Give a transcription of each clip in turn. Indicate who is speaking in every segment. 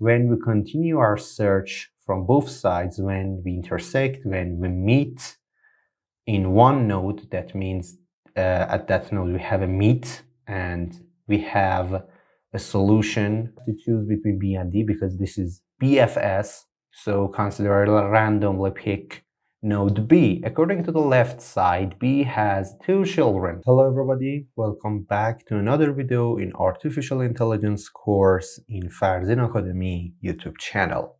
Speaker 1: When we continue our search from both sides, when we intersect, when we meet in one node, that means at that node we have a meet and we have a solution to choose between B and D because this is BFS. So consider a randomly pick node B. According to the left side, B has 2 children. Hello everybody, welcome back to another video in Artificial Intelligence course in Farzin Academy YouTube channel.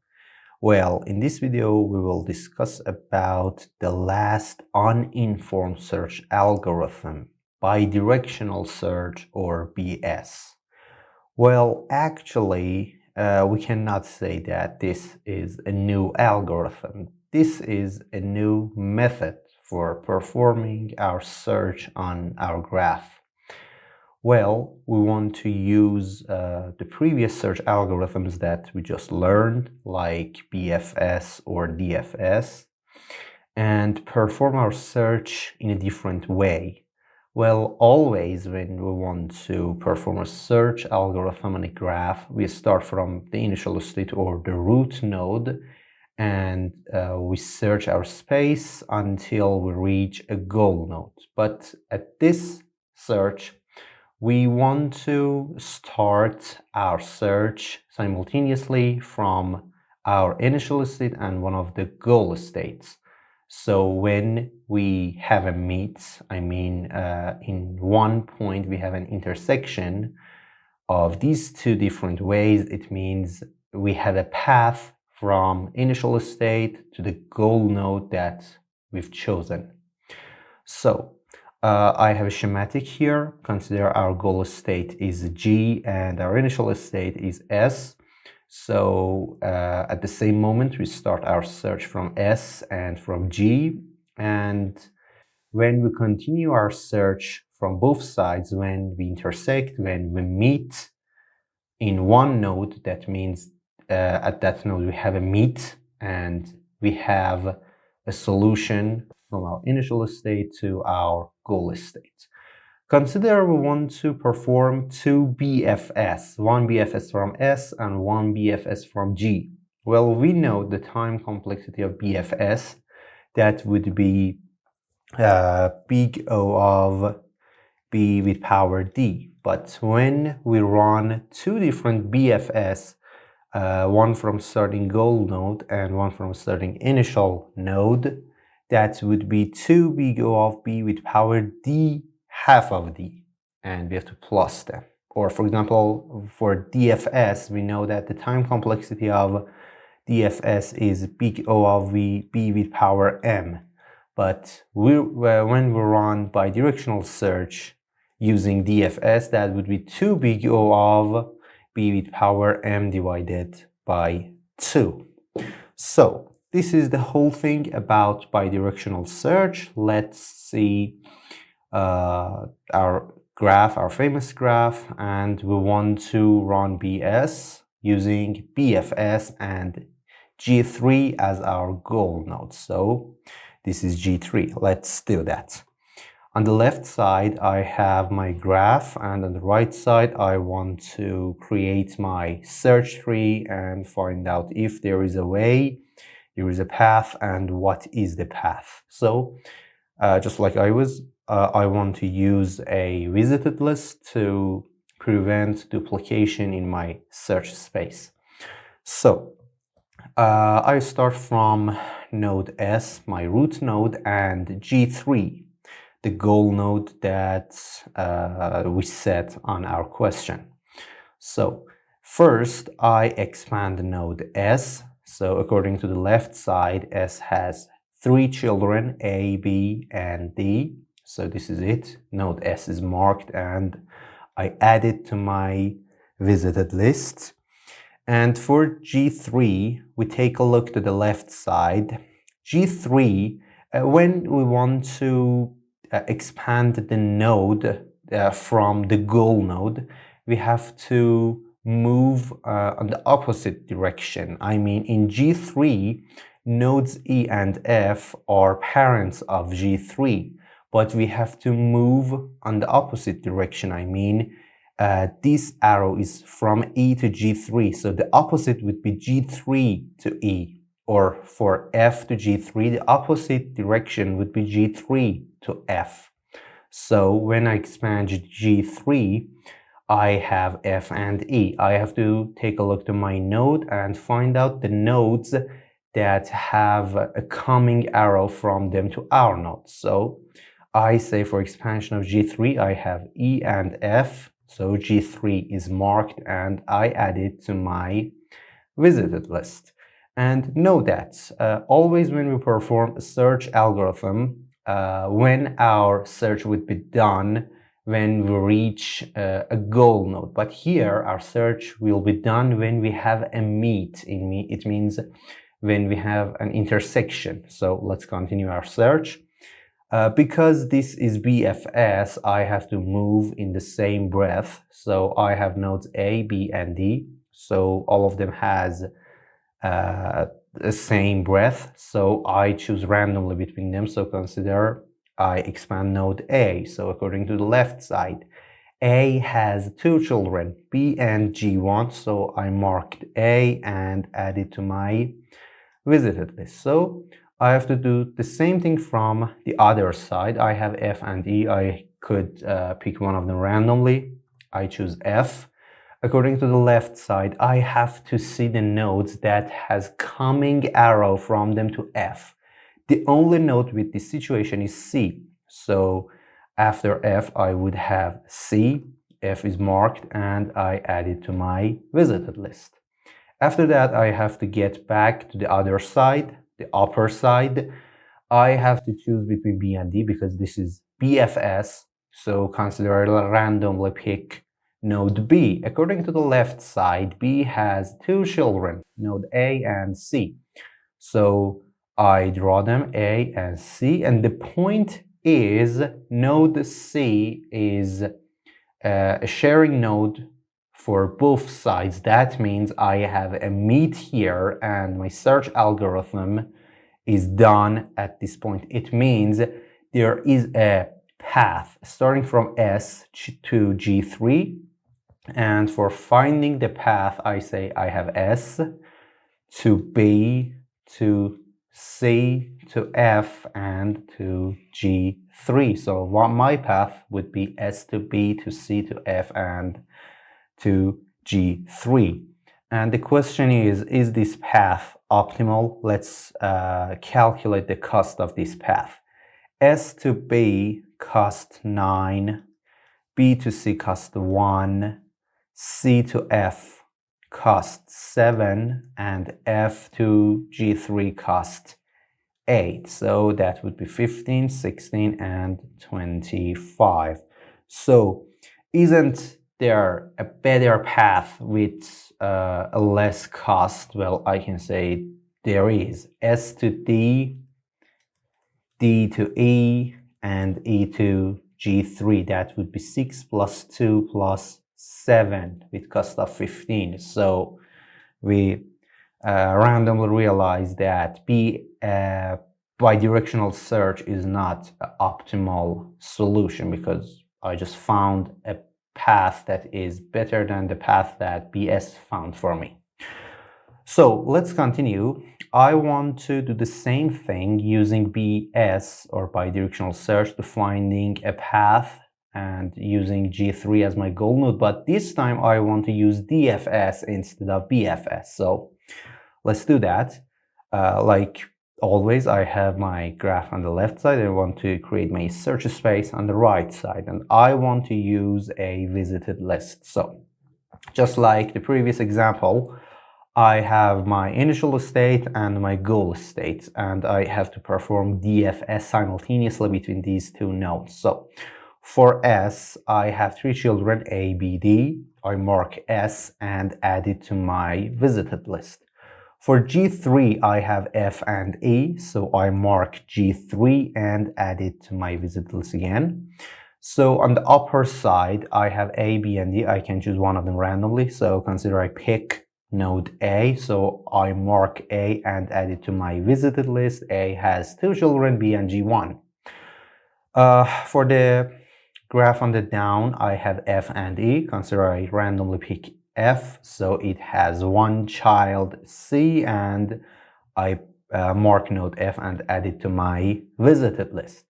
Speaker 1: Well, in this video, we will discuss about the last uninformed search algorithm, bidirectional search or BS. Well, actually, we cannot say that this is a new algorithm. This is a new method for performing our search on our graph. Well, we want to use the previous search algorithms that we just learned, like BFS or DFS, and perform our search in a different way. Well, always when we want to perform a search algorithm on a graph, we start from the initial state or the root node, and we search our space until we reach a goal node. But at this search, we want to start our search simultaneously from our initial state and one of the goal states. So when we have a meet, in one point we have an intersection of these two different ways, it means we have a path from initial state to the goal node that we've chosen. So I have a schematic here. Consider our goal state is G and our initial state is S. So at the same moment, we start our search from S and from G. And when we continue our search from both sides, when we intersect, when we meet in one node, that means at that node we have a meet and we have a solution from our initial state to our goal state. Consider we want to perform 2 BFS, one BFS from S and one BFS from G. Well, we know the time complexity of BFS, that would be big O of B with power D. But when we run two different BFS, one from starting goal node and one from starting initial node, that would be 2 big O of B with power D half of D, and we have to plus them. Or for example, for DFS, we know that the time complexity of DFS is big O of B with power M. But when we run bidirectional search using DFS, that would be 2 big O of B with power M divided by 2. So this is the whole thing about bidirectional search. Let's see our graph, our famous graph, and we want to run BS using BFS and G3 as our goal node. So this is G3. Let's do that. On the left side, I have my graph, and on the right side, I want to create my search tree and find out if there is a way, there is a path, and what is the path. So just like I want to use a visited list to prevent duplication in my search space. So I start from node S, my root node, and G3, the goal node that we set on our question. So first I expand node S. So according to the left side, S has 3 children, A, B, and D. So this is it. Node S is marked and I add it to my visited list. And for G3, we take a look to the left side. G3, when we want to expand the node from the goal node, we have to move on the opposite direction. In G3, nodes E and F are parents of G3, but we have to move on the opposite direction. this arrow is from E to G3, so the opposite would be G3 to E, or for F to G3, the opposite direction would be G3 to F. So when I expand G3, I have F and E. I have to take a look to my node and find out the nodes that have a coming arrow from them to our node. So I say for expansion of G3, I have E and F. So G3 is marked and I add it to my visited list. And know that always when we perform a search algorithm, when our search would be done when we reach a goal node. But here our search will be done when we have a meet. It means when we have an intersection. So let's continue our search. Because this is BFS, I have to move in the same breath. So I have nodes A, B, and D. So all of them has the same breadth, so I choose randomly between them. So consider I expand node A. So according to the left side, A has two children, B and G1. So I marked A and add it to my visited list. So I have to do the same thing from the other side. I have F and E. I could pick one of them randomly. I choose F. According to the left side, I have to see the nodes that has coming arrow from them to F. The only node with this situation is C. So after F, I would have C. F is marked and I add it to my visited list. After that, I have to get back to the other side, the upper side. I have to choose between B and D because this is BFS. So consider I randomly pick node B. According to the left side, B has two children, node A and C. So I draw them A and C, and the point is node C is a sharing node for both sides. That means I have a meet here and my search algorithm is done at this point. It means there is a path starting from S to G3. And for finding the path, I say I have S to B to C to F and to G3. So my path would be S to B to C to F and to G3. And the question is this path optimal? Let's calculate the cost of this path. S to B cost 9, B to C cost 1, C to F cost 7, and F to G3 cost 8. So that would be 15, 16, and 25. So isn't there a better path with a less cost? Well, I can say there is. S to D, D to E, and E to G3. That would be 6 plus 2 plus 7 with cost of 15. So we randomly realize that bidirectional search is not an optimal solution because I just found a path that is better than the path that BS found for me. So let's continue. I want to do the same thing using BS or bidirectional search to finding a path and using G3 as my goal node, but this time I want to use DFS instead of BFS. So let's do that. Like always, I have my graph on the left side. I want to create my search space on the right side, and I want to use a visited list. So just like the previous example, I have my initial state and my goal state, and I have to perform DFS simultaneously between these two nodes. So for S, I have three children, A, B, D. I mark S and add it to my visited list. For G3, I have F and E, so I mark G3 and add it to my visited list again. So on the upper side, I have A, B, and D. I can choose one of them randomly. So consider I pick node A, so I mark A and add it to my visited list. A has two children, B and G1. For the Graph on the down, I have F and E. Consider I randomly pick F, so it has one child C, and I mark node F and add it to my visited list.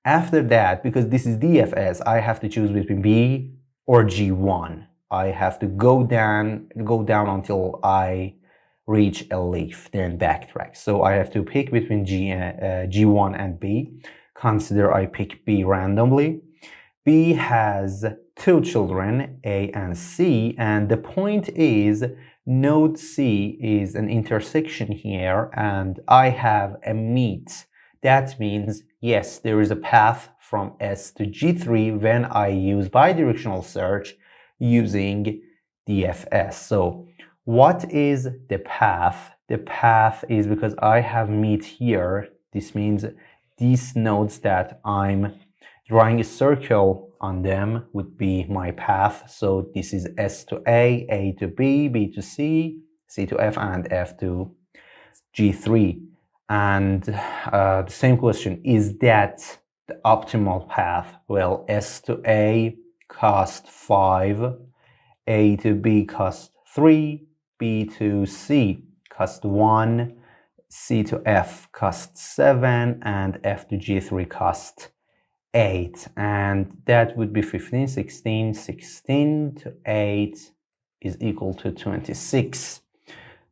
Speaker 1: After that, because this is DFS, I have to choose between B or G1. I have to go down until I reach a leaf, then backtrack. So I have to pick between G1 and B. Consider I pick B randomly. B has two children, A and C, and the point is node C is an intersection here, and I have a meet. That means, yes, there is a path from S to G3 when I use bidirectional search using DFS. So what is the path? The path is, because I have meet here, this means these nodes that I'm drawing a circle on them would be my path. So this is S to A to B, B to C, C to F, and F to G3. And the same question, is that the optimal path? Well, S to A cost 5, A to B cost 3, B to C cost 1, C to F cost 7, and F to G3 cost 8. And that would be 15, 16, 16 to 8 is equal to 26.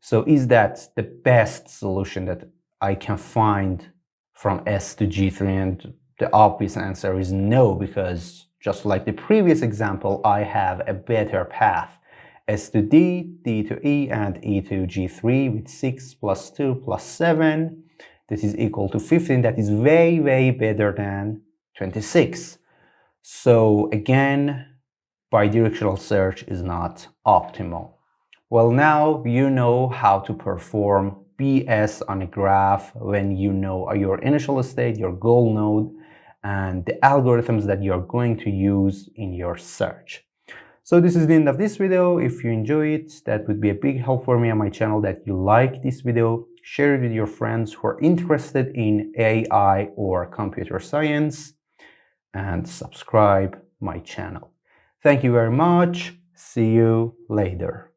Speaker 1: So is that the best solution that I can find from S to G3? And the obvious answer is no, because just like the previous example, I have a better path. S to D, D to E, and E to G3 with 6 plus 2 plus 7. This is equal to 15. That is way, way better than 26. So again, bidirectional search is not optimal. Well, now you know how to perform BS on a graph when you know your initial state, your goal node, and the algorithms that you're going to use in your search. So this is the end of this video. If you enjoy it, that would be a big help for me on my channel, that you like this video, share it with your friends who are interested in AI or computer science, and subscribe my channel. Thank you very much. See you later.